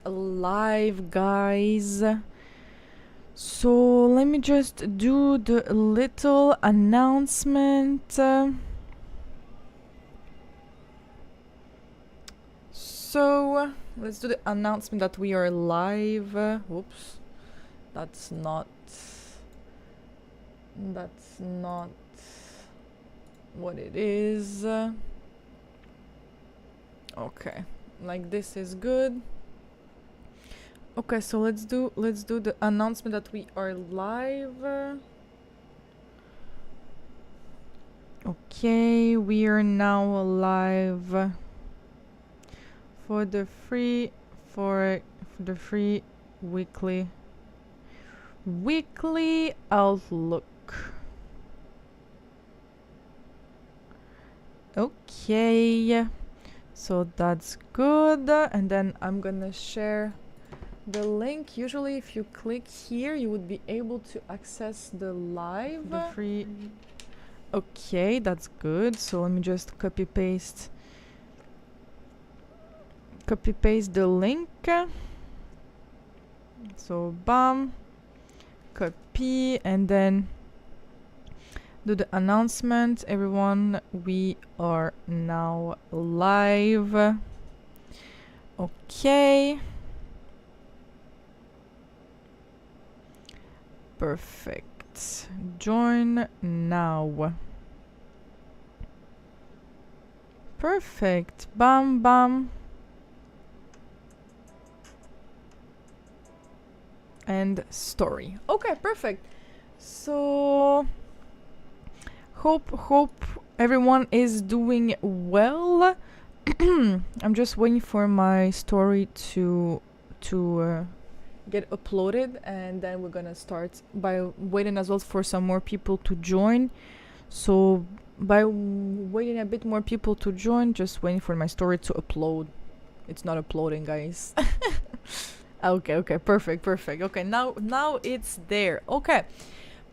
Live, guys. So let me just do the little announcement. So let's do the announcement that we are live. Oops, that's not what it is. Okay, like this is good. Okay, so let's do the announcement that we are live. Okay, we are now live for the free weekly outlook. Okay, so that's good, and then I'm gonna share the link. Usually if you click here you would be able to access the live, the free. Okay, that's good. So let me just copy paste the link. So bam, copy, and then do the announcement. Everyone, we are now live. Okay, perfect. Join now. Perfect. Bam bam. And story. Okay, perfect. So hope everyone is doing well. I'm just waiting for my story to get uploaded, and then we're gonna start by waiting as well for some more people to join. So by waiting a bit more people to join, just waiting for my story to upload. It's not uploading, guys. Okay, perfect. Okay, now it's there. Okay,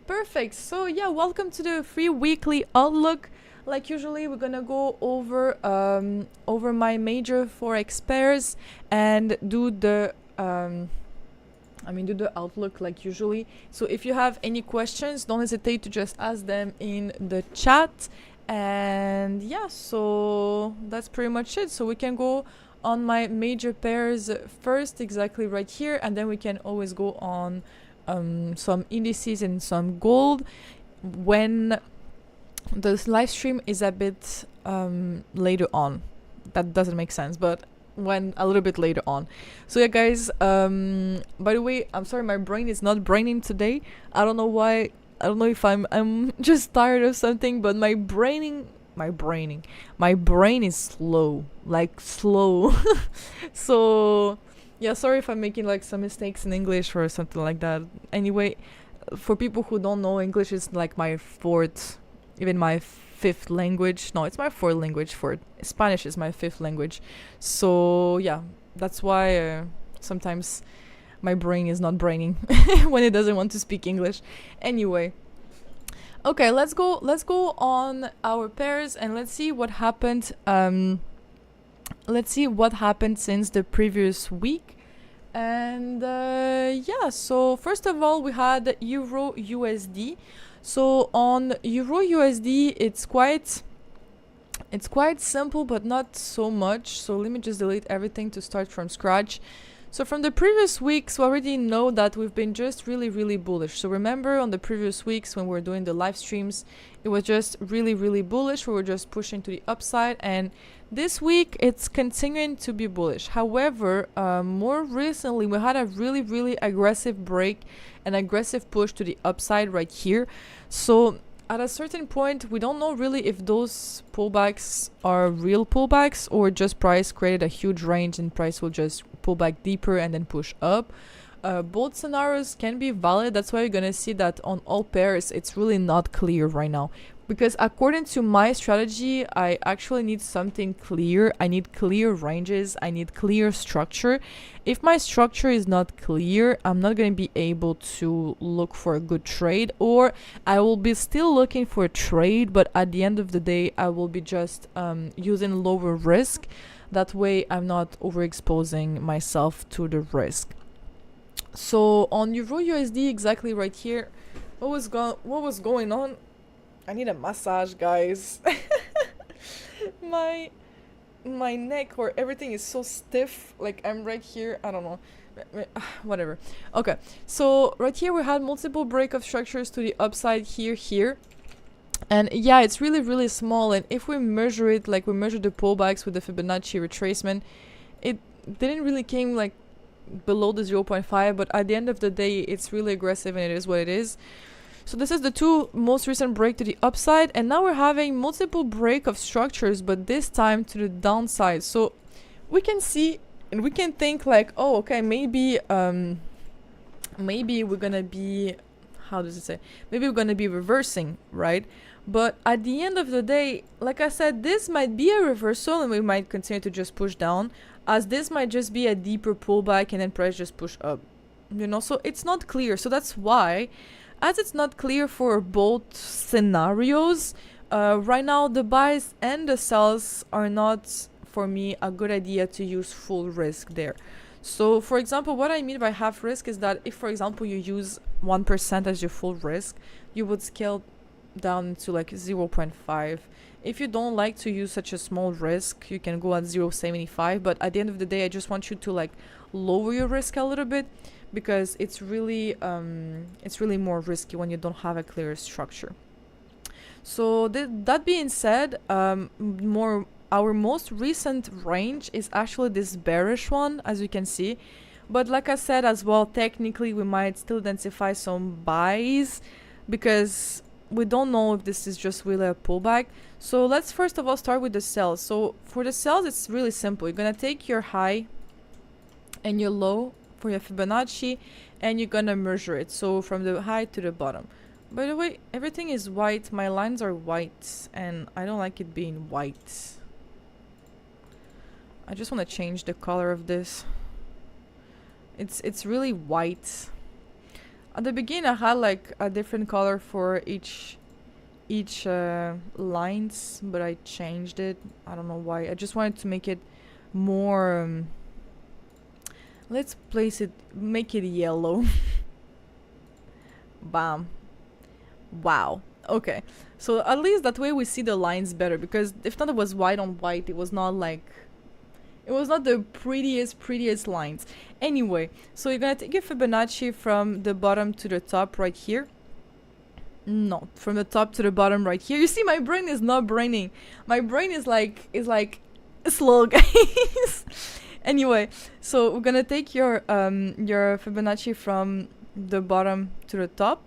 perfect. So yeah, welcome to the free weekly outlook. Like usually, we're gonna go over my major forex pairs and do the do the outlook like usually. So if you have any questions, don't hesitate to just ask them in the chat. And yeah, so that's pretty much it. So we can go on my major pairs first, exactly right here, and then we can always go on some indices and some gold when the live stream is a bit later on. That doesn't make sense, but when a little bit later on. So yeah, guys, by the way, I'm sorry, my brain is not braining today. I don't know why. I don't know if I'm just tired of something, but my brain is slow, like slow. So yeah, sorry if I'm making like some mistakes in English or something like that. Anyway, for people who don't know, English is like my fourth, even my fifth language. No, it's my fourth language. Spanish is my fifth language. So yeah, that's why sometimes my brain is not braining when it doesn't want to speak English. Anyway, okay, let's go on our pairs and let's see what happened. Let's see what happened since the previous week. And yeah, so first of all, we had Euro USD. So on Euro USD, it's quite simple, but not so much. So let me just delete everything to start from scratch. So from the previous weeks, we already know that we've been just really bullish. So remember on the previous weeks when we were doing the live streams, it was just really bullish. We were just pushing to the upside, and this week it's continuing to be bullish. However, more recently we had a really aggressive break, an aggressive push to the upside right here. So at a certain point, we don't know really if those pullbacks are real pullbacks or just price created a huge range and price will just pull back deeper and then push up. Both scenarios can be valid. That's why you're gonna see that on all pairs it's really not clear right now, because according to my strategy, I actually need something clear. I need clear ranges, I need clear structure. If my structure is not clear, I'm not going to be able to look for a good trade, or I will be still looking for a trade, but at the end of the day I will be just using lower risk. That way I'm not overexposing myself to the risk. So on Euro USD, exactly right here, what was going on? I need a massage, guys. my neck or everything is so stiff, like I'm right here, I don't know, whatever. Okay, so right here we had multiple break of structures to the upside here, and yeah, it's really small, and if we measure it, like we measure the pullbacks with the Fibonacci retracement, it didn't really came like below the 0.5, but at the end of the day it's really aggressive and it is what it is. So this is the two most recent break to the upside, and now we're having multiple break of structures, but this time to the downside. So we can see and we can think like, oh, okay, maybe we're gonna be, how does it say? Maybe we're gonna be reversing, right? But at the end of the day, like I said, this might be a reversal and we might continue to just push down, as this might just be a deeper pullback and then price just push up, you know? So it's not clear. So that's why, as it's not clear for both scenarios, right now the buys and the sells are not, for me, a good idea to use full risk there. So for example, what I mean by half risk is that if, for example, you use 1% as your full risk, you would scale down to like 0.5. If you don't like to use such a small risk, you can go at 0.75, but at the end of the day, I just want you to like lower your risk a little bit, because it's really more risky when you don't have a clear structure. So that being said, our most recent range is actually this bearish one, as you can see. But like I said as well, technically we might still identify some buys, because we don't know if this is just really a pullback. So let's first of all start with the sells. So for the sells, it's really simple. You're gonna take your high and your low for your Fibonacci, and you're gonna measure it, so from the high to the bottom. By the way, everything is white. My lines are white and I don't like it being white. I just want to change the color of this. It's really white. At the beginning I had like a different color for each lines, but I changed it. I don't know why. I just wanted to make it more let's make it yellow. Bam. Wow. Okay. So at least that way we see the lines better, because if not, it was white on white. It was not the prettiest lines. Anyway, so you're gonna take your Fibonacci from the bottom to the top right here. No, from the top to the bottom right here. You see, my brain is not braining. My brain is like slow, guys. Anyway, so we're gonna take your Fibonacci from the bottom to the top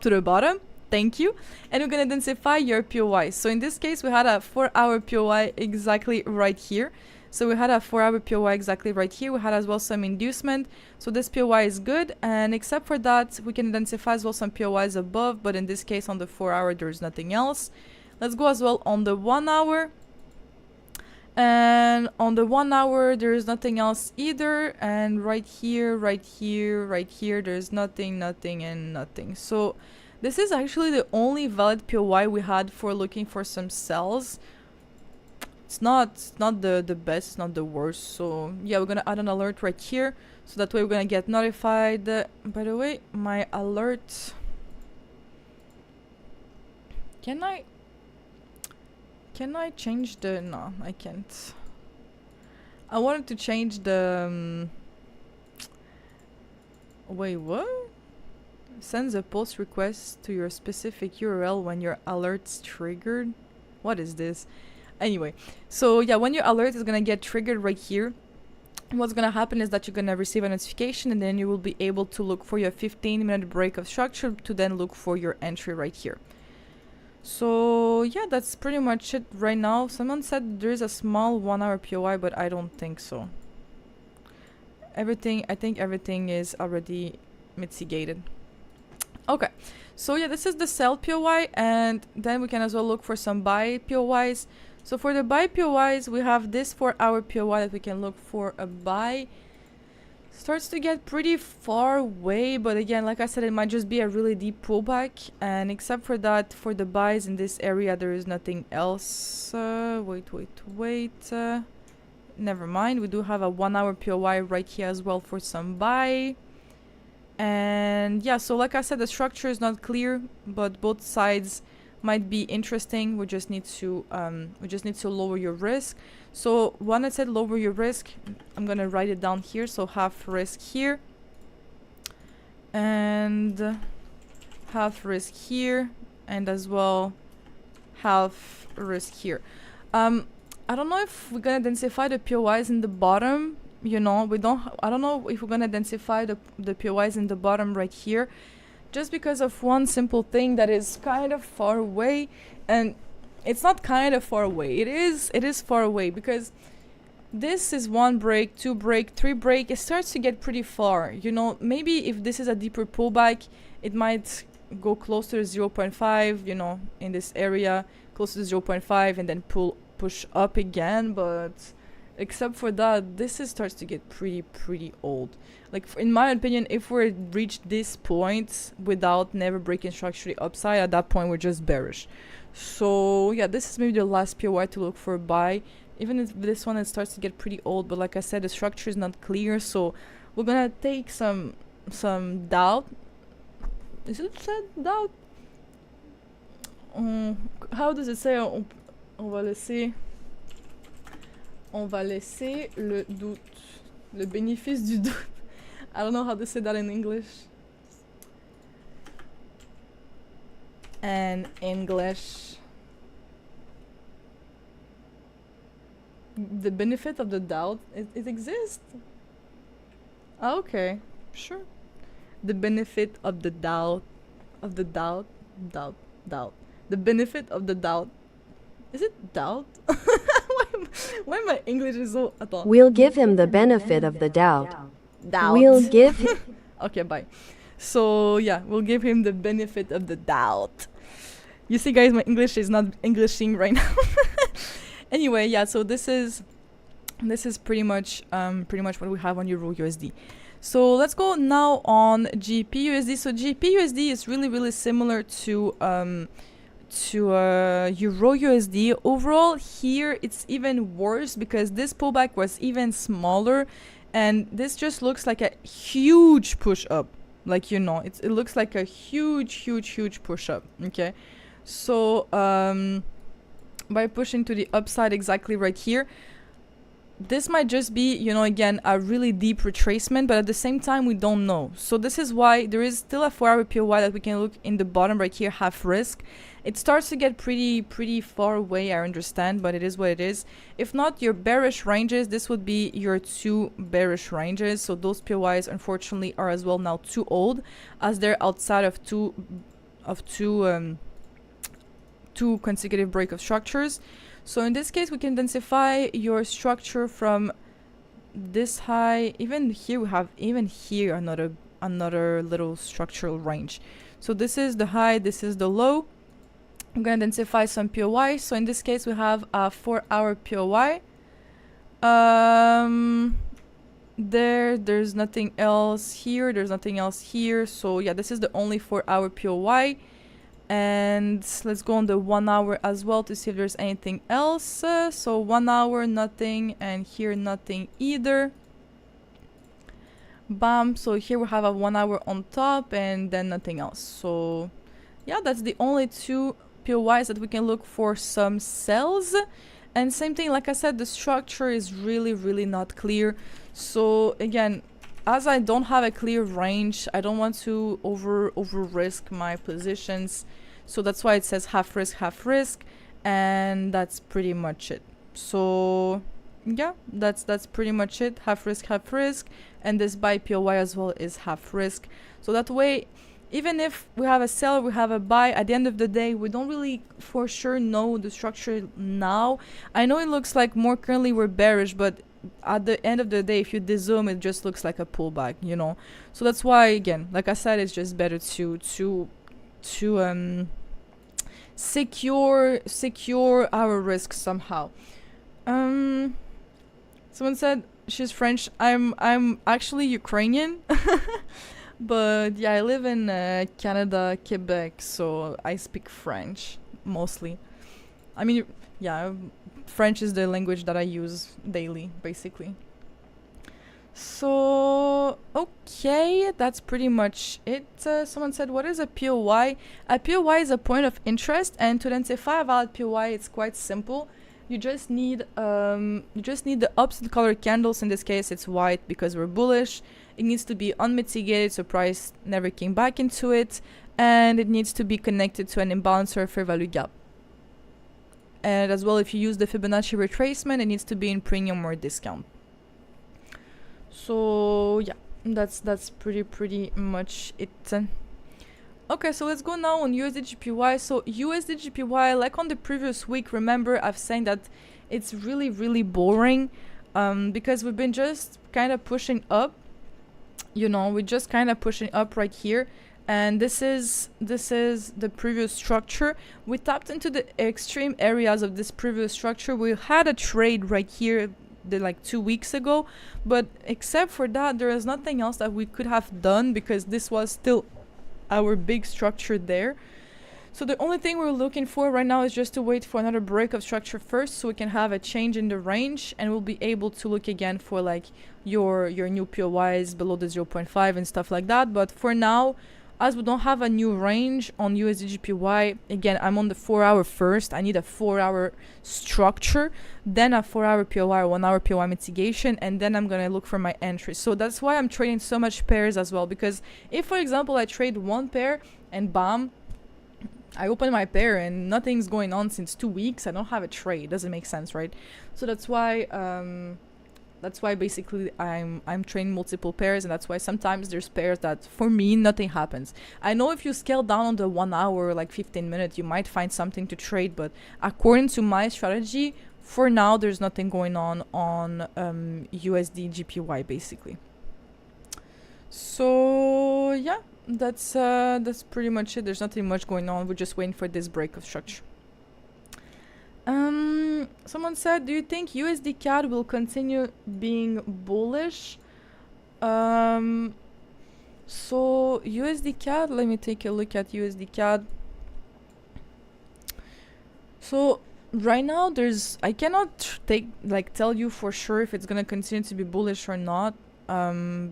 to the bottom. Thank you. And we're gonna identify your POI. So in this case, we had a 4-hour POI exactly right here. So we had a 4-hour POI exactly right here. We had as well some inducement. So this POI is good. And except for that, we can identify as well some POIs above. But in this case, on the 4-hour, there's nothing else. Let's go as well on the 1-hour. And on the 1-hour, there is nothing else either. And right here, there's nothing, and nothing. So this is actually the only valid POI we had for looking for some sells. It's not the best, it's not the worst. So yeah, we're gonna add an alert right here, so that way we're gonna get notified. By the way, my alert, can I change the, no, I can't. I wanted to change the wait, what? Sends a post request to your specific URL when your alert's triggered. What is this? Anyway, so yeah, when your alert is gonna get triggered right here, what's gonna happen is that you're gonna receive a notification, and then you will be able to look for your 15-minute break of structure to then look for your entry right here. So yeah, that's pretty much it right now. Someone said there is a small 1-hour POI, but I don't think so. I think everything is already mitigated. Okay, so yeah, this is the sell POI, and then we can as well look for some buy POIs. So for the buy POIs, we have this 4-hour POI that we can look for a buy. Starts to get pretty far away, but again, like I said, it might just be a really deep pullback. And except for that, for the buys in this area, there is nothing else. Wait. never mind. We do have a 1 hour POI right here as well for some buy. And yeah, so like I said, the structure is not clear, but both sides might be interesting. We just need to lower your risk. So when I said lower your risk, I'm gonna write it down here. So half risk here and half risk here, and as well half risk here. I don't know if we're gonna identify the POIs in the bottom. You know, I don't know if we're gonna identify the POIs in the bottom right here, just because of one simple thing that is kind of far away. And it's not kind of far away, it is far away, because this is 1 break, 2 break, 3 break. It starts to get pretty far. You know, maybe if this is a deeper pullback, it might go closer to 0.5, you know, in this area, close to 0.5, and then push up again. But except for that, this starts to get pretty old. Like, in my opinion, if we reach this point without never breaking structurally upside, at that point we're just bearish. So yeah, this is maybe the last POI to look for buy, even if this one, it starts to get pretty old. But like I said, the structure is not clear, so we're gonna take some doubt. Is it said doubt? How does it say? On va laisser le doute, le bénéfice du doute. I don't know how to say that in English. And English. The benefit of the doubt, it exists. Okay, sure. The benefit of the doubt, doubt. The benefit of the doubt. Is it doubt? Why my English is so... Attends. We'll give him the benefit of the doubt. Doubt. We'll give... Okay, bye. So, yeah, we'll give him the benefit of the doubt. You see, guys, my English is not Englishing right now. Anyway, yeah, so this is pretty much what we have on Euro USD. So let's go now on GBP USD. So GBP USD is really similar to Euro USD. Overall, here it's even worse because this pullback was even smaller, and this just looks like a huge push up. Like, you know, it looks like a huge push up. Okay, so by pushing to the upside exactly right here, this might just be, you know, again, a really deep retracement, but at the same time, we don't know. So this is why there is still a 4-hour POI that we can look in the bottom right here, half risk. It starts to get pretty far away, I understand, but it is what it is. If not your bearish ranges, this would be your 2 bearish ranges. So those POIs, unfortunately, are as well now too old, as they're outside of two consecutive break of structures. So in this case, we can identify your structure from this high. Even here, we have another little structural range. So this is the high, this is the low. I'm going to identify some POI. So in this case, we have a 4-hour POI. There's nothing else here. There's nothing else here. So yeah, this is the only 4-hour POI. And let's go on the 1 hour as well to see if there's anything else. So 1 hour, nothing, and here nothing either. Bam. So here we have a 1 hour on top and then nothing else. So yeah, that's the only 2 POIs that we can look for some sells. And same thing, like I said, the structure is really not clear. So again, as I don't have a clear range, I don't want to over risk my positions. So that's why it says half risk, and that's pretty much it. So yeah, that's pretty much it. Half risk, and this buy POI as well is half risk. So that way, even if we have a sell, we have a buy, at the end of the day, we don't really for sure know the structure now. I know it looks like more currently we're bearish, but at the end of the day, if you dezoom, it just looks like a pullback, you know. So that's why, again, like I said, it's just better to secure our risk somehow. Someone said she's French. I'm actually Ukrainian. But yeah, I live in Canada, Quebec, so I speak French mostly. I mean, yeah, French is the language that I use daily, basically. So, okay, that's pretty much it. Someone said, what is a POY? A POY is a point of interest, and to identify a valid POY, it's quite simple. You just need the opposite color candles. In this case, it's white because we're bullish. It needs to be unmitigated, so price never came back into it, and it needs to be connected to an imbalance or fair value gap. And as well, if you use the Fibonacci retracement, it needs to be in premium or discount. So yeah, that's pretty much it. Okay, so let's go now on USD JPY. So USD JPY, like on the previous week, remember I've saying that it's really boring, because we've been just kind of pushing up. You know, we're just kind of pushing up right here, and this is the previous structure. We tapped into the extreme areas of this previous structure. We had a trade right here like 2 weeks ago, but except for that, there is nothing else that we could have done, because this was still our big structure there. So the only thing we're looking for right now is just to wait for another break of structure first, so we can have a change in the range, and we'll be able to look again for like your new POYs below the 0.5 and stuff like that. But for now, as we don't have a new range on USD JPY, again, I'm on the 4-hour first. I need a 4-hour structure, then a 4-hour POY or 1-hour POY mitigation, and then I'm going to look for my entry. So that's why I'm trading so much pairs as well, because if, for example, I trade one pair and bam, I open my pair and nothing's going on since 2 weeks, I don't have a trade. It doesn't make sense, right? So that's why basically I'm trading multiple pairs, and that's why sometimes there's pairs that for me nothing happens. I know if you scale down on the 1 hour, like 15 minutes, you might find something to trade, but according to my strategy, for now there's nothing going on USD JPY basically. So yeah, that's pretty much it. There's nothing much going on. We're just waiting for this break of structure. Someone said, do you think USD CAD will continue being bullish? So USD CAD, let me take a look at USD CAD. So right now I cannot tell you for sure if it's gonna continue to be bullish or not,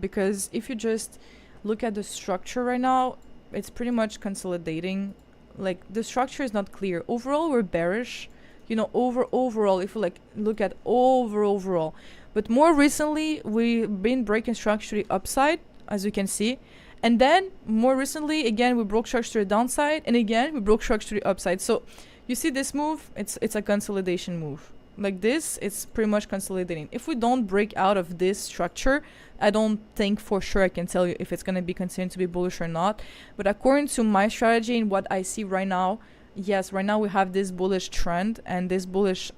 because if you just look at the structure right now, it's pretty much consolidating. Like, the structure is not clear. Overall, we're bearish. You know, overall, if we look at overall, but more recently we've been breaking structure to the upside, as you can see, and then more recently again we broke structure to the downside, and again we broke structure to the upside. So you see this move, it's a consolidation move. Like this, it's pretty much consolidating. If we don't break out of this structure, I don't think for sure I can tell you if it's going to be continuing to be bullish or not. But according to my strategy and what I see right now, yes, right now we have this bullish trend and this bullish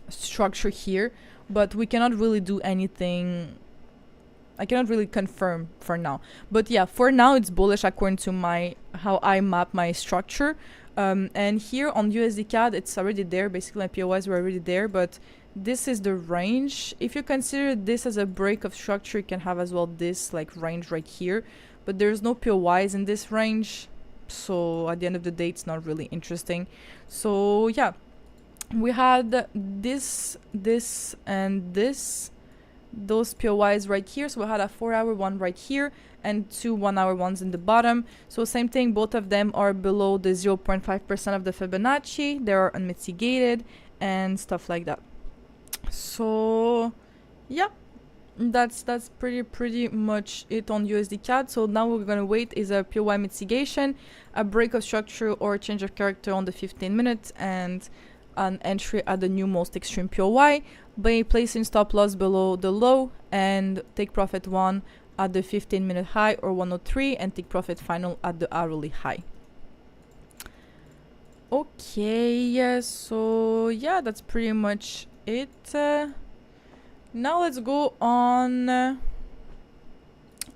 structure here, but we cannot really do anything. I cannot really confirm for now. But yeah, for now it's bullish according to how I map my structure. And here on USD CAD, it's already there. Basically, my POIs were already there, but this is the range. If you consider this as a break of structure, you can have as well this range right here. But there's no POIs in this range. So at the end of the day, it's not really interesting. So yeah, we had this, and this, those POIs right here. So we had a 4-hour one right here and 2 1-hour ones in the bottom. So same thing, both of them are below the 0.5% of the Fibonacci. They are unmitigated and stuff like that. So yeah, that's pretty much it on USD CAD. So now we're gonna wait is a POI mitigation, a break of structure or change of character on the 15 minutes, and an entry at the new most extreme POI by placing stop loss below the low and take profit 1 at the 15-minute high or 103 and take profit final at the hourly high. Okay, so yeah, that's pretty much it. Now let's go on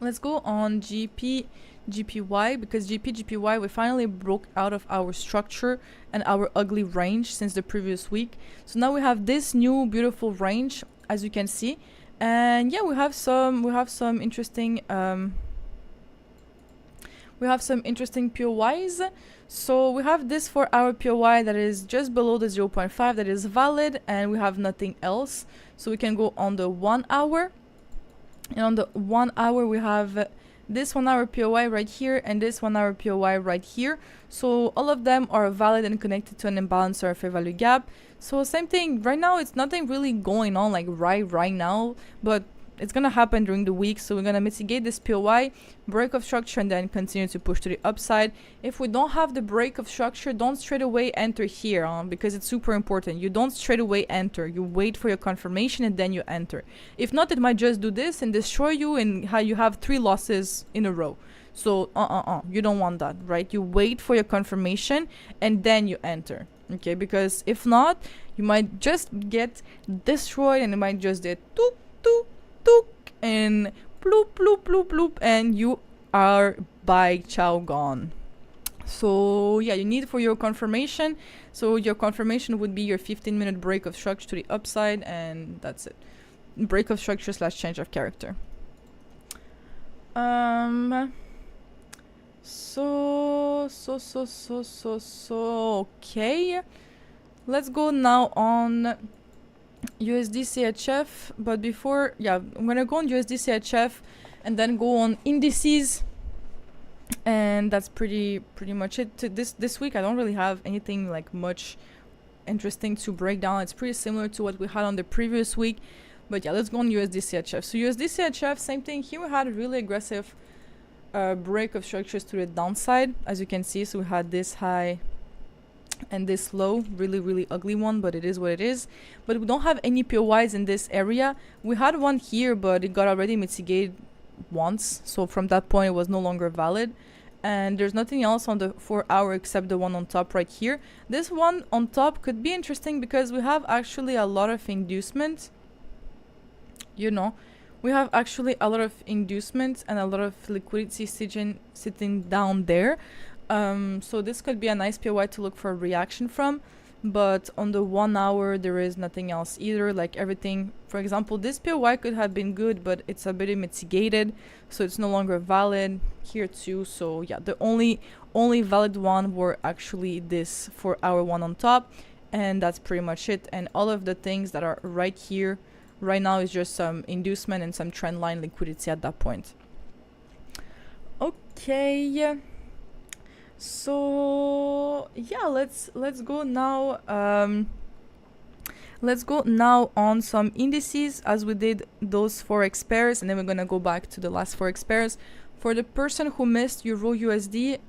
GBP JPY, because GBP JPY, we finally broke out of our structure and our ugly range since the previous week. So now we have this new beautiful range, as you can see, and yeah, we have some interesting we have some interesting POYs. So we have this 4-hour POY that is just below the 0.5 that is valid, and we have nothing else. So we can go on the 1 hour, and on the 1 hour we have this 1 hour POY right here and this 1 hour POY right here. So all of them are valid and connected to an imbalance or a fair value gap. So same thing, right now it's nothing really going on like right now, but it's gonna happen during the week. So we're gonna mitigate this POY, break of structure, and then continue to push to the upside. If we don't have the break of structure, don't straight away enter here, because it's super important. You don't straight away enter. You wait for your confirmation and then you enter. If not, it might just do this and destroy you, and how you have 3 losses in a row. So you don't want that, right? You wait for your confirmation and then you enter, okay? Because if not, you might just get destroyed, and it might just get took and bloop bloop bloop bloop, and you are bye ciao gone. So yeah, you need for your confirmation. So your confirmation would be your 15-minute break of structure to the upside, and that's it. Break of structure / change of character. Okay, let's go now on USD CHF, but before, yeah, I'm gonna go on USD CHF and then go on indices, and that's pretty much it. This week I don't really have anything like much interesting to break down. It's pretty similar to what we had on the previous week, but yeah, let's go on USD CHF. So USD CHF, same thing here. We had a really aggressive break of structures to the downside, as you can see. So we had this high and this low, really ugly one, but it is what it is. But we don't have any POYs in this area. We had one here, but it got already mitigated once, so from that point it was no longer valid. And there's nothing else on the 4 hour except the one on top right here. This one on top could be interesting because we have actually a lot of inducement, you know. We have actually a lot of inducement and a lot of liquidity sitting down there. So this could be a nice POY to look for a reaction from, but on the 1 hour there is nothing else either. Like everything, for example, this POY could have been good, but it's a bit mitigated, so it's no longer valid here too. So yeah, the only valid one were actually this 4 hour one on top, and that's pretty much it. And all of the things that are right here right now is just some inducement and some trend line liquidity at that point. Okay, so yeah, let's go now. Let's go now on some indices, as we did those forex pairs, and then we're gonna go back to the last forex pairs. For the person who missed Euro USD,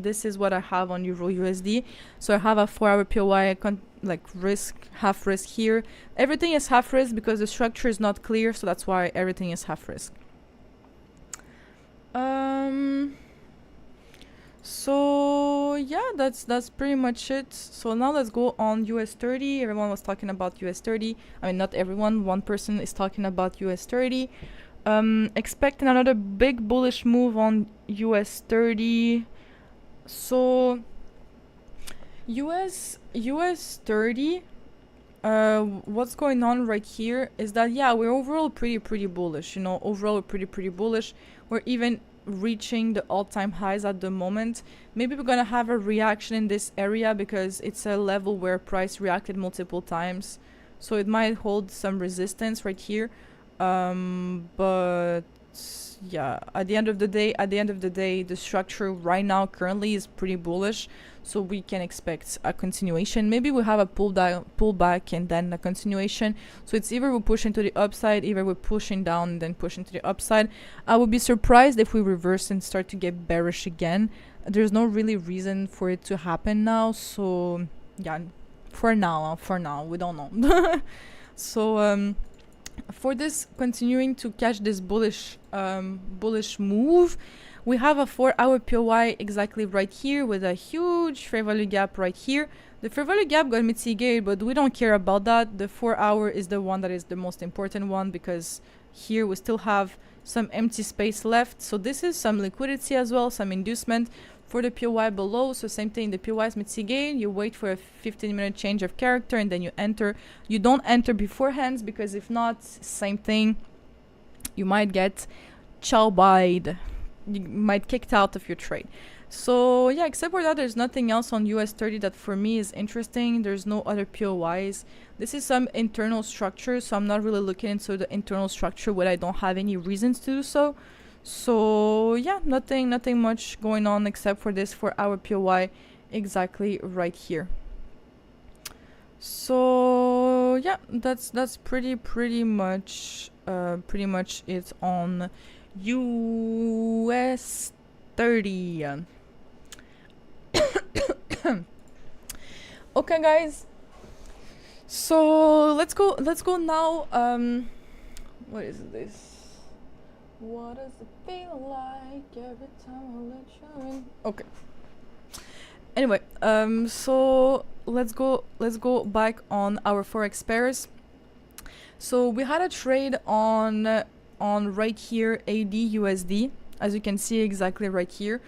this is what I have on Euro USD. So I have a 4 hour POY, like risk, half risk here. Everything is half risk because the structure is not clear, so that's why everything is half risk. So yeah, that's pretty much it. So now let's go on US 30. Everyone was talking about US 30. I mean, not everyone, one person is talking about US 30. Expecting another big bullish move on US 30. So US 30, what's going on right here is that, yeah, we're overall pretty bullish, you know. Overall we're pretty bullish. We're even reaching the all-time highs at the moment. Maybe we're gonna have a reaction in this area because it's a level where price reacted multiple times, so it might hold some resistance right here. But yeah, at the end of the day, the structure right now currently is pretty bullish, so we can expect a continuation. Maybe we have a pullback and then a continuation. So it's either we're pushing to the upside, either we're pushing down and then pushing to the upside. I would be surprised if we reverse and start to get bearish again. There's no really reason for it to happen now, so yeah, for now we don't know. So for this, continuing to catch this bullish move, we have a 4 hour POY exactly right here with a huge fair value gap right here. The fair value gap got mitigated, but we don't care about that. The 4 hour is the one that is the most important one, because here we still have some empty space left. So this is some liquidity as well, some inducement for the POY below. So same thing, the POY is mitigated. You wait for a 15-minute change of character and then you enter. You don't enter beforehand, because if not, same thing, you might get chow-buyed you might kicked out of your trade. So yeah, except for that, there's nothing else on US30 that for me is interesting. There's no other POYs. This is some internal structure, so I'm not really looking into the internal structure when I don't have any reasons to do so. So yeah, nothing much going on except for this for our POY exactly right here. So yeah, that's pretty much it on US 30. Okay guys, so let's go now. What is this? What does it feel like every time I let you in? Okay. Anyway, so let's go back on our forex pairs. So we had a trade on right here, AUD USD, as you can see exactly right here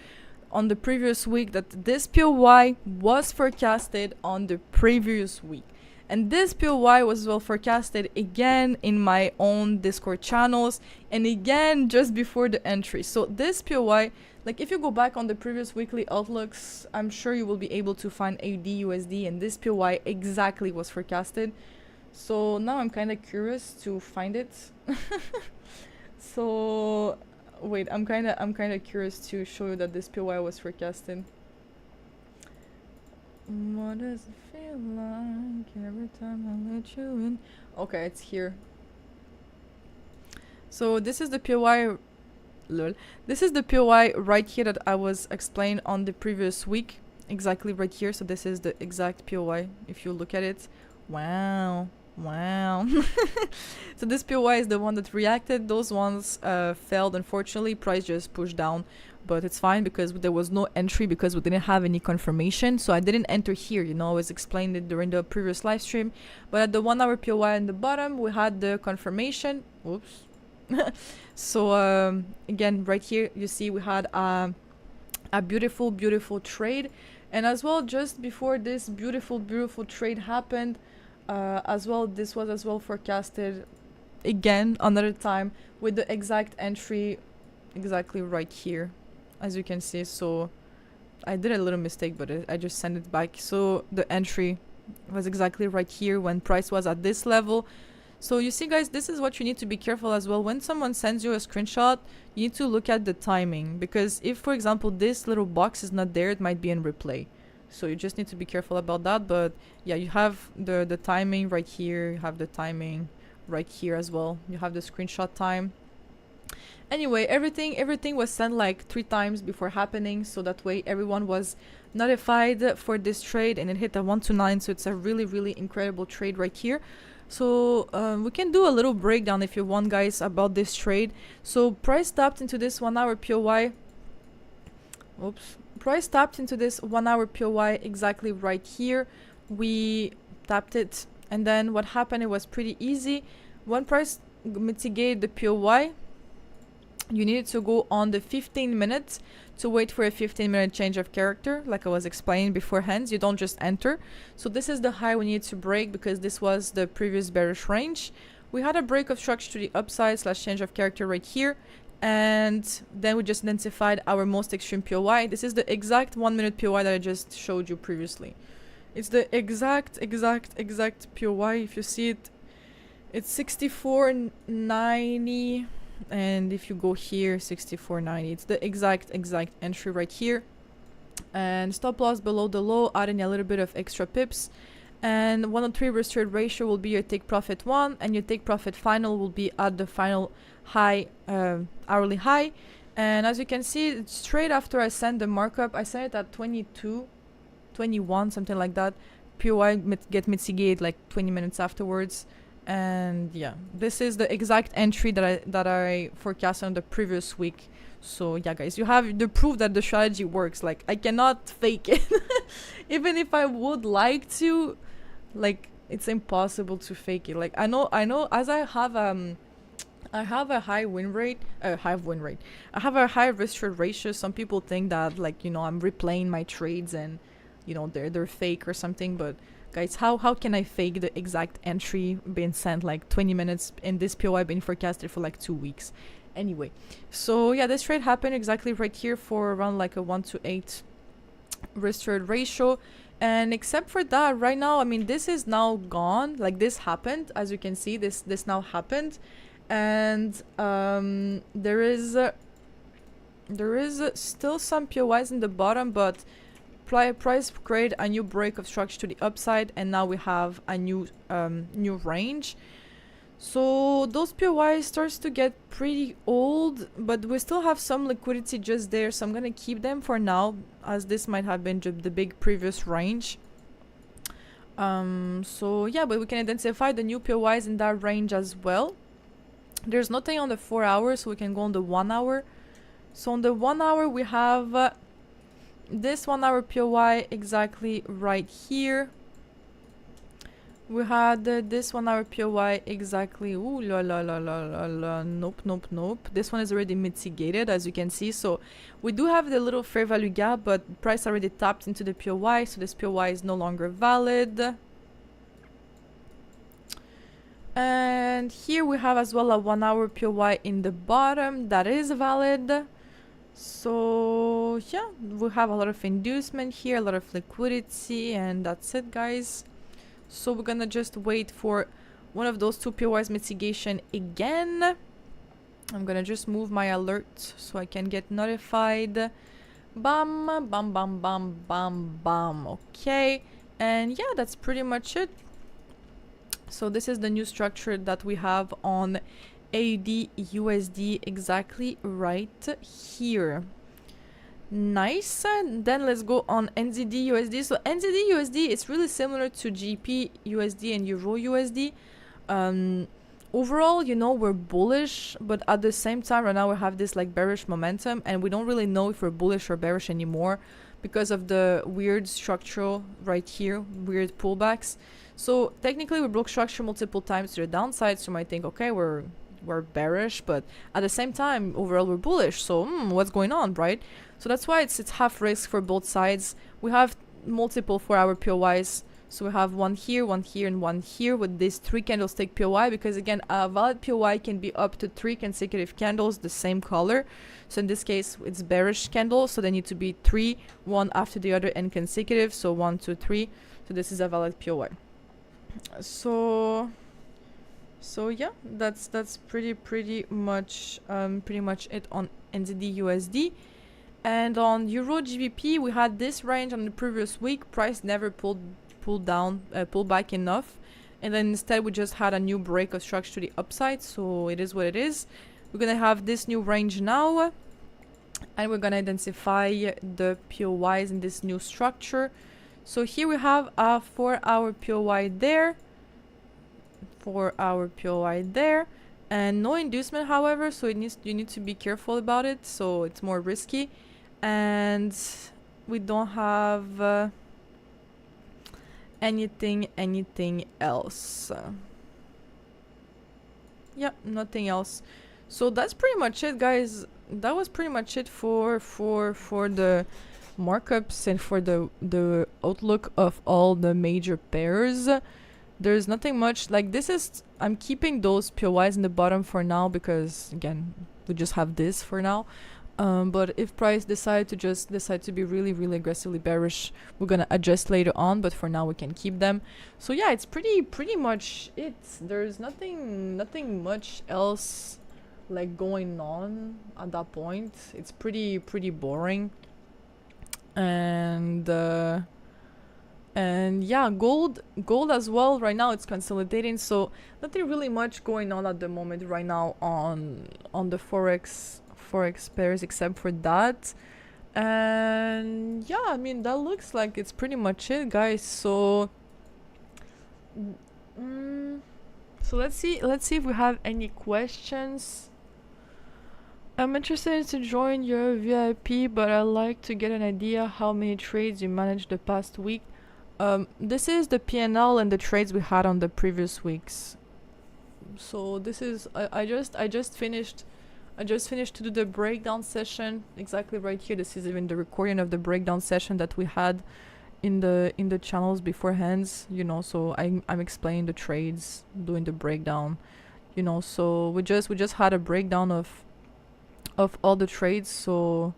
on the previous week, that this POY was forecasted on the previous week. And this POY was well forecasted again in my own Discord channels and again just before the entry. So this POY, like if you go back on the previous weekly outlooks, I'm sure you will be able to find AUD USD, and this POY exactly was forecasted. So now I'm kind of curious to find it. So wait, I'm kind of curious to show you that this POY was forecasted. What does it feel like every time I let you in? Okay, it's here. So this is the POY. Lol. This is the POY right here that I was explained on the previous week. Exactly right here. So this is the exact POY. If you look at it, wow. So this POY is the one that reacted. Those ones failed, unfortunately. Price just pushed down, but it's fine because there was no entry because we didn't have any confirmation. So I didn't enter here, you know, I was explained it during the previous live stream. But at the 1 hour POY in the bottom, we had the confirmation. Oops. So again, right here you see we had a beautiful trade, and as well just before this beautiful trade happened, as well this was as well forecasted again another time with the exact entry exactly right here, as you can see. So I did a little mistake, but I just sent it back. So the entry was exactly right here when price was at this level. So you see guys, this is what you need to be careful as well. When someone sends you a screenshot, you need to look at the timing, because if for example this little box is not there, it might be in replay. So you just need to be careful about that. But yeah, you have the timing right here, you have the timing right here as well, you have the screenshot time. Anyway, everything was sent like 3 times before happening, so that way everyone was notified for this trade, and it hit a 129. So it's a really incredible trade right here. So we can do a little breakdown if you want guys about this trade. So price tapped into this 1 hour POY. Oops. Price tapped into this 1 hour POY exactly right here. We tapped it, and then what happened, it was pretty easy. When price mitigated the POY, you needed to go on the 15 minutes to wait for a 15-minute change of character, like I was explaining beforehand. You don't just enter. So this is the high we need to break, because this was the previous bearish range. We had a break of structure to the upside / change of character right here, and then we just identified our most extreme POY. This is the exact 1 minute POY that I just showed you previously. It's the exact POY. If you see it, it's 64.90. And if you go here, 64.90, it's the exact entry right here. And stop loss below the low, adding a little bit of extra pips. And 103 risk trade ratio will be your take profit 1, and your take profit final will be at the final high, hourly high. And as you can see, straight after I sent the markup, I sent it at 22, 21, something like that. POI get mitigated like 20 minutes afterwards. And yeah, this is the exact entry that I forecast on the previous week. So yeah guys, you have the proof that the strategy works. Like, I cannot fake it. Even if I would like to, like, it's impossible to fake it. Like, I know as I have a high win rate. I have a high risk trade ratio. Some people think that, like, you know, I'm replaying my trades and, you know, they're fake or something. But guys, how can I fake the exact entry being sent like 20 minutes in this POI being forecasted for like 2 weeks? Anyway, so yeah, this trade happened exactly right here for around like a 1 to 8 risk reward ratio. And except for that, right now, I mean, this is now gone. Like, this happened, as you can see, this now happened. And there is still some POIs in the bottom, but price created a new break of structure to the upside, and now we have a new range. So those POIs starts to get pretty old, but we still have some liquidity just there, so I'm gonna keep them for now, as this might have been the big previous range. So yeah, but we can identify the new POIs in that range as well. There's nothing on the 4 hours, so we can go on the 1 hour. So on the 1 hour we have this 1 hour POI exactly right here. We had this 1 hour POI exactly. Ooh la la la la la la. Nope, nope, nope. This one is already mitigated, as you can see. So we do have the little fair value gap, but price already tapped into the POI, so this POI is no longer valid. And here we have as well a 1 hour POI in the bottom that is valid. So yeah, we have a lot of inducement here, a lot of liquidity, and that's it, guys. So we're gonna just wait for one of those two POIs mitigation again. I'm gonna just move my alert so I can get notified. Bam, bam, bam, bam, bam, bam. Okay, and yeah, that's pretty much it. So this is the new structure that we have on AUD USD exactly right here. Nice. And then let's go on NZD USD. So NZD USD is really similar to GBP USD and Euro USD. Overall, you know, we're bullish, but at the same time right now we have this like bearish momentum, and we don't really know if we're bullish or bearish anymore because of the weird structural right here, weird pullbacks. So technically we broke structure multiple times to the downside, so you might think, okay, we're bearish, but at the same time overall we're bullish, so what's going on, right? So that's why it's half risk for both sides. We have multiple 4 hour POIs, so we have one here, and one here with this 3 candlestick POI, because again a valid POI can be up to 3 consecutive candles the same color. So in this case it's bearish candle, so they need to be 3, one after the other and consecutive, so 1 2 3. So this is a valid POI. So yeah, that's pretty much it on NZD USD. And on Euro GBP we had this range on the previous week. Price never pulled back enough, and then instead we just had a new break of structure to the upside, so it is what it is. We're gonna have this new range now, and we're gonna identify the POIs in this new structure. So here we have a 4 hour POI there, 4 hour POI there, and no inducement, however, so you need to be careful about it, so it's more risky. And we don't have anything else. Yeah, nothing else. So that's pretty much it, guys. That was pretty much it for the markups and for the outlook of all the major pairs. There's nothing much. Like, this is, I'm keeping those POIs in the bottom for now because again we just have this for now. But if price decide to be really aggressively bearish, we're gonna adjust later on, but for now we can keep them. So yeah, it's pretty much it. There's nothing much else like going on at that point. It's pretty boring. And yeah, gold as well right now, it's consolidating, so nothing really much going on at the moment right now on the forex pairs except for that. And yeah, I mean, that looks like it's pretty much it, guys. So so let's see if we have any questions. I'm interested to join your VIP, but I'd like to get an idea how many trades you managed the past week. This is the P&L and the trades we had on the previous weeks. So this is I just finished to do the breakdown session exactly right here. This is even the recording of the breakdown session that we had in the channels beforehand, you know. So I'm explaining the trades, doing the breakdown, you know. So we just had a breakdown of of all the trades. So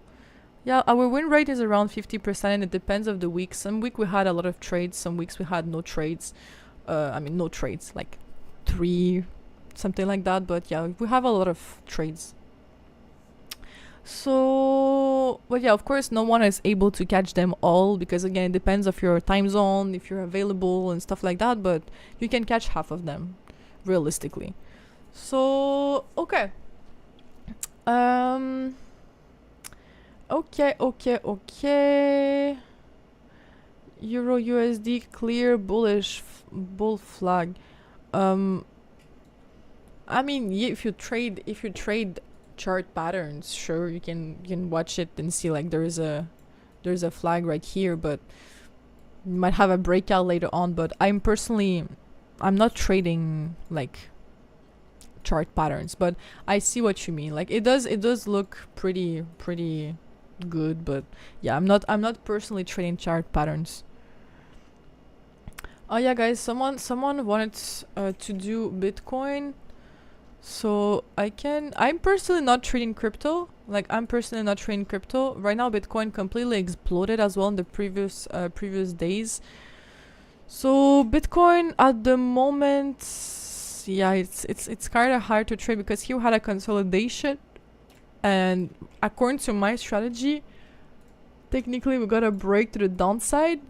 yeah, our win rate is around 50%. It depends of the week. Some week we had a lot of trades, some weeks we had no trades. I mean, no trades, like 3, something like that. But yeah, we have a lot of trades. So, but yeah, of course, no one is able to catch them all, because again, it depends of your time zone, if you're available and stuff like that. But you can catch half of them, realistically. So okay. Okay. Euro USD clear bullish bull flag. I mean, if you trade chart patterns, sure, you can watch it and see like there's a flag right here, but you might have a breakout later on. But I'm not trading like chart patterns, but I see what you mean. Like it does look pretty good, but yeah, I'm not personally trading chart patterns. Oh yeah, guys, someone wanted to do Bitcoin, so I'm personally not trading crypto. Right now. Bitcoin completely exploded as well in the previous days. So Bitcoin at the moment, yeah, it's kind of hard to trade because here we had a consolidation, and according to my strategy, technically we got a break to the downside.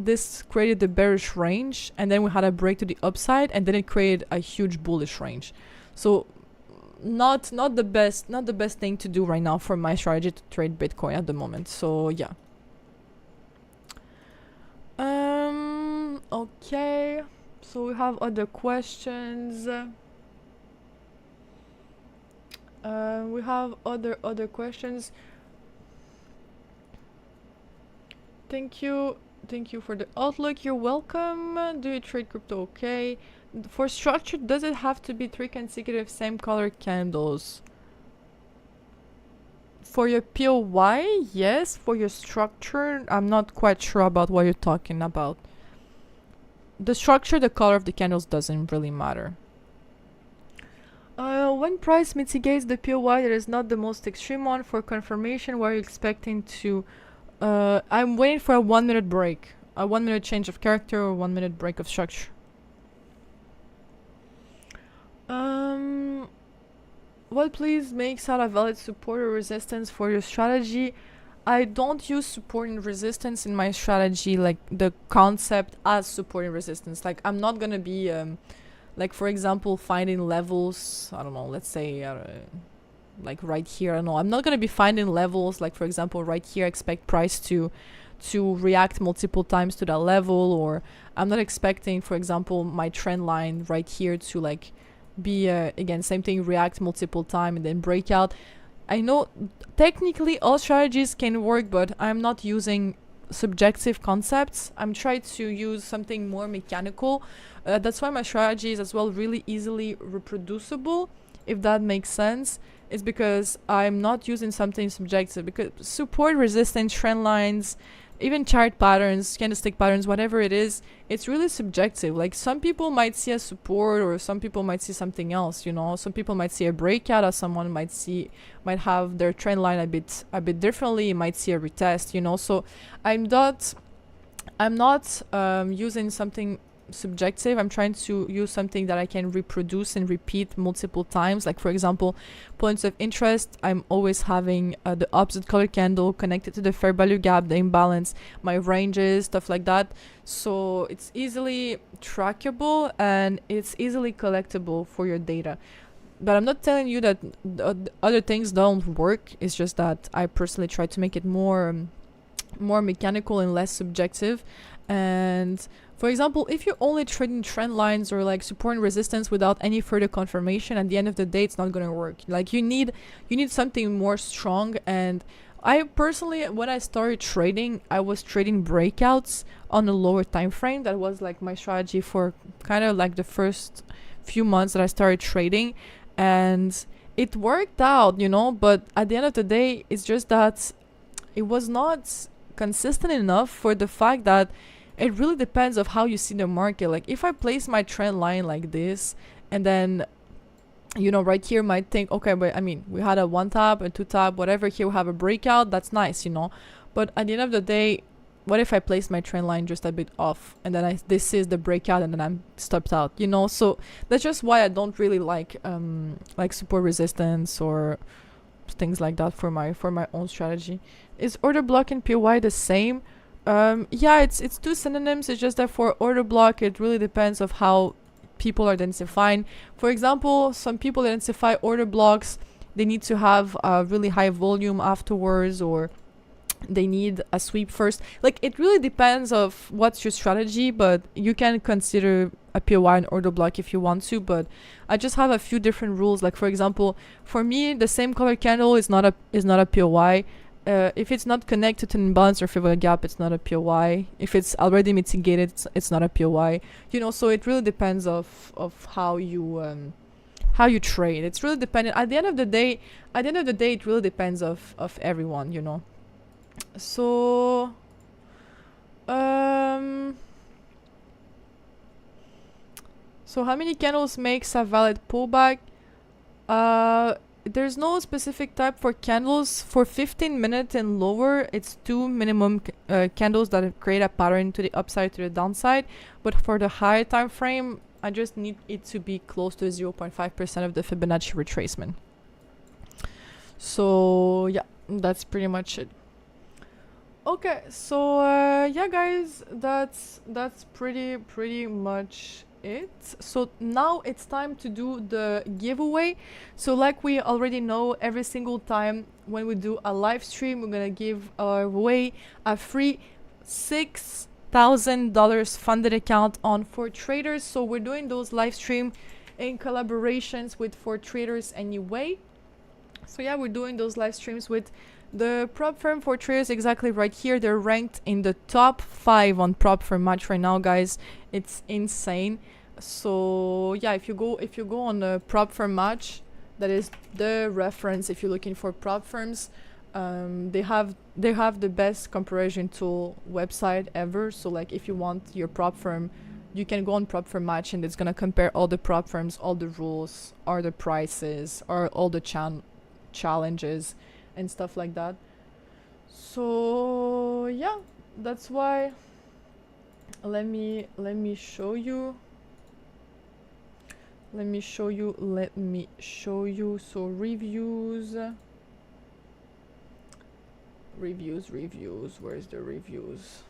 This created the bearish range, and then we had a break to the upside, and then it created a huge bullish range. So not the best thing to do right now for my strategy to trade Bitcoin at the moment. So yeah. Okay. So we have other questions. We have other questions. Thank you for the outlook. You're welcome. Do you trade crypto? Okay. For structure, does it have to be 3 consecutive same color candles? For your POY, yes. For your structure, I'm not quite sure about what you're talking about. The structure, the color of the candles doesn't really matter. When price mitigates the POY, that is not the most extreme one. For confirmation, what are you expecting to... I'm waiting for a 1 minute break. A 1 minute change of character or 1 minute break of structure. What please makes out a valid support or resistance for your strategy? I don't use support and resistance in my strategy, like the concept as support and resistance. Like I'm not gonna be like for example finding levels, I don't know, let's say like right here, I don't know, I'm not gonna be finding levels like for example right here expect price to react multiple times to that level, or I'm not expecting for example my trend line right here to like be again same thing, react multiple time and then break out. I know technically all strategies can work, but I'm not using subjective concepts. I'm trying to use something more mechanical. That's why my strategy is as well really easily reproducible, if that makes sense. It's because I'm not using something subjective, because support, resistance, trend lines, even chart patterns, candlestick patterns, whatever it is, it's really subjective. Like some people might see a support, or some people might see something else, you know. Some people might see a breakout, or someone might have their trend line a bit differently, might see a retest, you know. So I'm not using something subjective. I'm trying to use something that I can reproduce and repeat multiple times. Like for example, points of interest, I'm always having the opposite color candle connected to the fair value gap, the imbalance, my ranges, stuff like that. So it's easily trackable and it's easily collectible for your data. But I'm not telling you that other things don't work. It's just that I personally try to make it more mechanical and less subjective. And for example, if you're only trading trend lines or like support and resistance without any further confirmation, at the end of the day, it's not going to work. Like you need something more strong. And I personally, when I started trading, I was trading breakouts on a lower time frame. That was like my strategy for kind of like the first few months that I started trading, and it worked out, you know. But at the end of the day, it's just that it was not consistent enough for the fact that it really depends of how you see the market. Like if I place my trend line like this and then you know, right here might think, okay, but I mean, we had a 1 tap, a 2 tap, whatever. Here we have a breakout. That's nice, you know. But at the end of the day, what if I place my trend line just a bit off, and then this is the breakout, and then I'm stopped out, you know? So that's just why I don't really like support resistance or things like that for my own strategy. Is order block and POY the same? Yeah, it's two synonyms. It's just that for order block, it really depends of how people are identifying. For example, some people identify order blocks, they need to have a really high volume afterwards, or they need a sweep first. Like, it really depends of what's your strategy, but you can consider a POY and order block if you want to. But I just have a few different rules. Like, for example, for me, the same color candle is not a POY. If it's not connected to an imbalance or favorable gap, it's not a POY. If it's already mitigated, it's not a POY. You know, so it really depends of how you trade. It's really dependent. At the end of the day, it really depends of everyone, you know. So so how many candles makes a valid pullback? There's no specific type for candles. For 15 minutes and lower, it's 2 minimum candles that create a pattern to the upside, to the downside. But for the higher time frame, I just need it to be close to 0.5% of the Fibonacci retracement. So yeah, that's pretty much it. Okay, so yeah, guys, that's pretty much it. So now it's time to do the giveaway. So like we already know, every single time when we do a live stream, we're gonna give away a free $6,000 funded account on For Traders. So we're doing those live stream in collaborations with For Traders anyway. So yeah, we're doing those live streams with the prop firm For Traders exactly right here. They're ranked in the top 5 on prop firm match right now, guys. It's insane. So yeah, if you go on the prop firm match, that is the reference if you're looking for prop firms. They have the best comparison tool website ever. So like, if you want your prop firm, you can go on prop firm match, and it's gonna compare all the prop firms, all the rules, all the prices, or all the challenges and stuff like that. So yeah, that's why let me show you. So reviews, where's the reviews?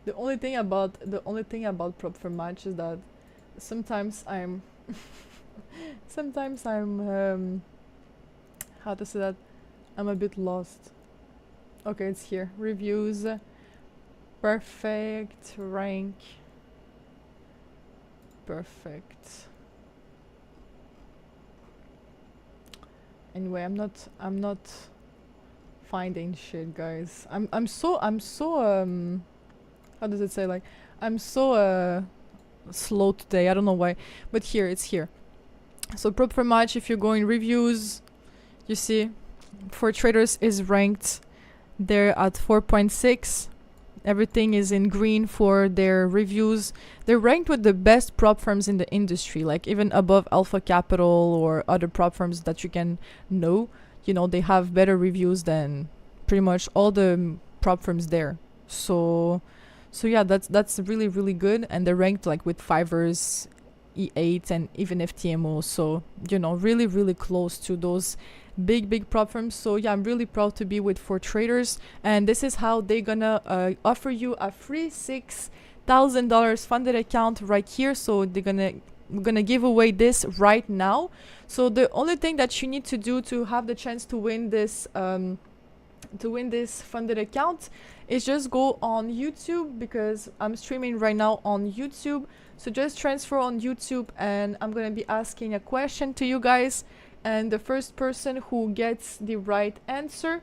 the only thing about prop for match is that sometimes I'm how to say that, I'm a bit lost. Okay, it's here. Reviews, perfect, rank, perfect. Anyway, I'm not finding shit, guys. I'm so how does it say, like, I'm so slow today. I don't know why, but here, it's here. So prop for match, if you go in reviews, you see For Traders is ranked there at 4.6. Everything is in green for their reviews. They're ranked with the best prop firms in the industry, like even above Alpha Capital or other prop firms that you can know. You know, they have better reviews than pretty much all the prop firms there. So yeah, that's really, really good. And they're ranked like with Fivers, E8, and even FTMO. So, you know, really, really close to those big prop firms. So yeah, I'm really proud to be with For Traders, and this is how they're gonna offer you a free $6,000 funded account right here. So we're gonna give away this right now. So the only thing that you need to do to have the chance to win this funded account is just go on YouTube, because I'm streaming right now on YouTube. So just transfer on YouTube, and I'm gonna be asking a question to you guys, and the first person who gets the right answer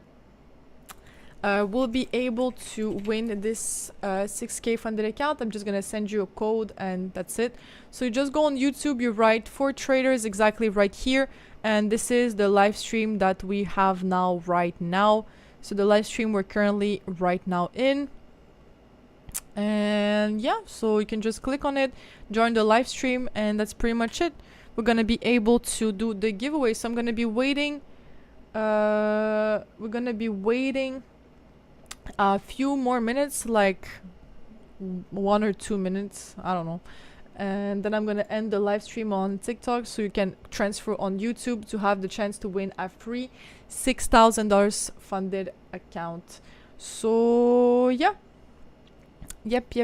will be able to win this 6K funded account. I'm just gonna send you a code, and that's it. So you just go on YouTube, you write For Traders exactly right here, and this is the live stream that we have now right now. So the live stream we're currently right now in. And yeah, so you can just click on it, join the live stream, and that's pretty much it. we're gonna be able to do the giveaway. So I'm gonna be waiting. We're gonna be waiting a few more minutes, like 1 or 2 minutes, I don't know. And then I'm gonna end the live stream on TikTok, so you can transfer on YouTube to have the chance to win a free $6,000 funded account. So yeah, yep.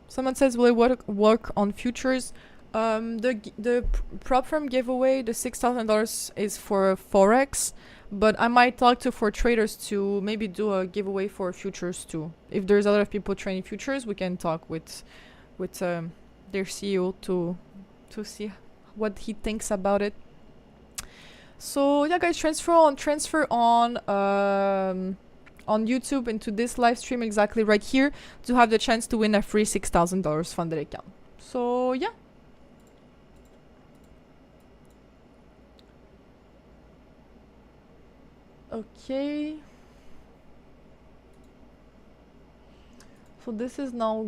Someone says, will it work on futures? The prop firm giveaway, the $6,000 is for Forex, but I might talk to for traders to maybe do a giveaway for futures too. If there's a lot of people trading futures, we can talk with their CEO to see what he thinks about it. So yeah, guys, transfer on YouTube into this live stream exactly right here to have the chance to win a free $6,000 funded account. So yeah. Okay. So this is now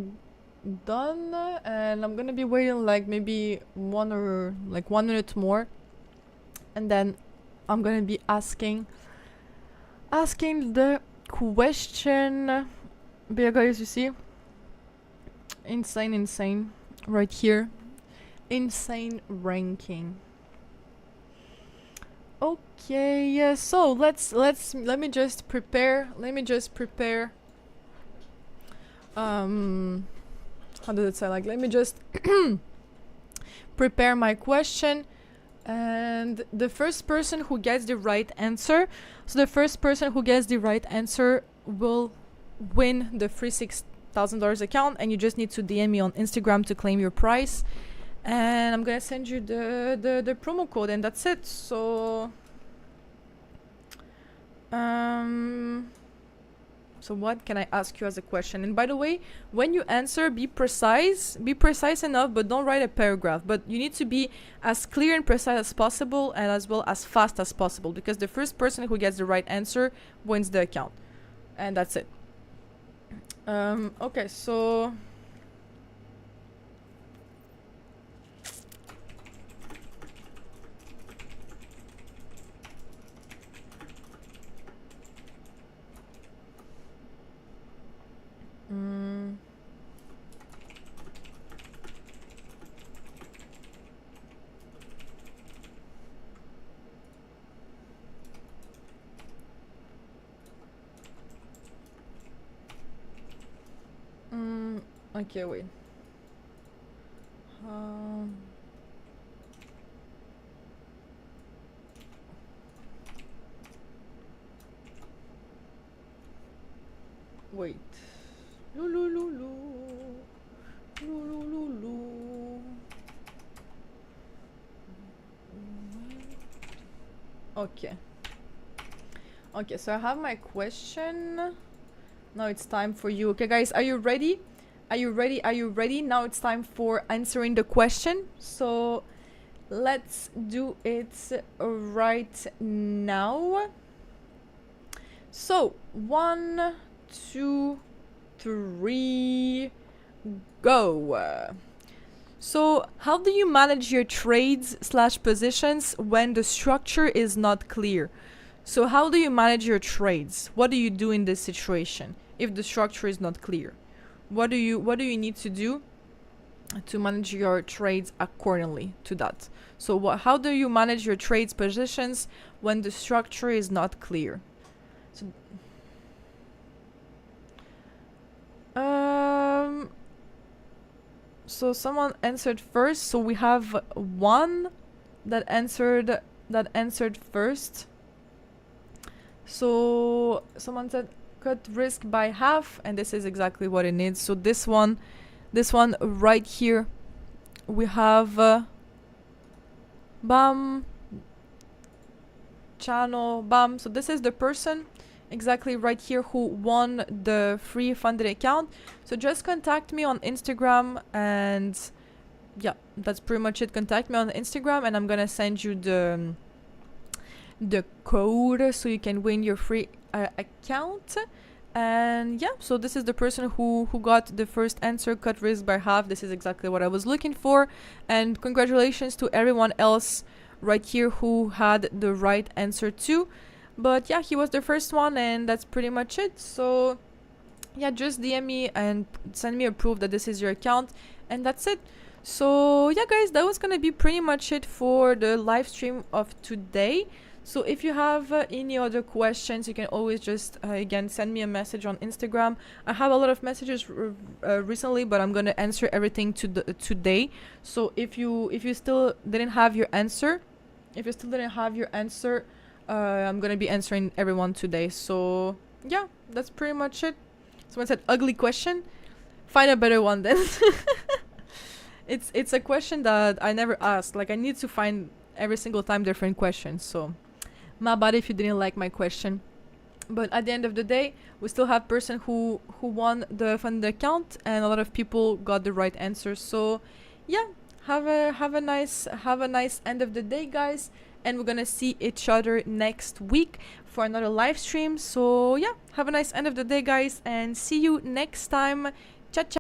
done, and I'm gonna be waiting like maybe 1 minute more, and then I'm gonna be asking the question. But yeah, guys, you see, insane right here, insane ranking. Okay, yeah, so let me just prepare how does it say, like, let me just prepare my question, and the first person who gets the right answer, will win the free $6,000 account, and you just need to DM me on Instagram to claim your prize, and I'm gonna send you the promo code, and that's it. So so what can I ask you as a question? And by the way, when you answer, be precise enough, but don't write a paragraph. But you need to be as clear and precise as possible, and as well as fast as possible, because the first person who gets the right answer wins the account. And that's it. Okay, so okay, wait. Wait. Okay. Okay, so I have my question. Now it's time for you. Okay, guys, are you ready? Are you ready? Now it's time for answering the question. So let's do it right now. So 1, 2, 3, go. So how do you manage your trades / positions when the structure is not clear? So how do you manage your trades? What do you do in this situation if the structure is not clear? What do you need to do to manage your trades accordingly to that? So how do you manage your trades positions when the structure is not clear? So someone answered first. So we have one that answered first. So someone said cut risk by half, and this is exactly what it needs. So this one right here, we have bam, channel, bam. So this is the person exactly right here who won the free funded account. So just contact me on Instagram, and yeah, that's pretty much it. Contact me on Instagram, and I'm gonna send you the code so you can win your free account. And yeah, so this is the person who got the first answer, cut risk by half. This is exactly what I was looking for. And congratulations to everyone else right here who had the right answer too. But yeah, he was the first one, and that's pretty much it. So yeah, just DM me and send me a proof that this is your account, and that's it. So yeah guys, that was gonna be pretty much it for the live stream of today. So if you have any other questions, you can always just again send me a message on Instagram. I have a lot of messages recently, but I'm gonna answer everything today. So if you still didn't have your answer, I'm gonna be answering everyone today. So yeah, that's pretty much it. Someone said ugly question. Find a better one then. It's a question that I never asked. Like I need to find every single time different questions. So my bad if you didn't like my question. But at the end of the day, we still have person who won the funded account, and a lot of people got the right answer. So yeah, have a nice end of the day, guys, and we're gonna see each other next week for another live stream. So yeah, have a nice end of the day, guys, and see you next time. Ciao ciao.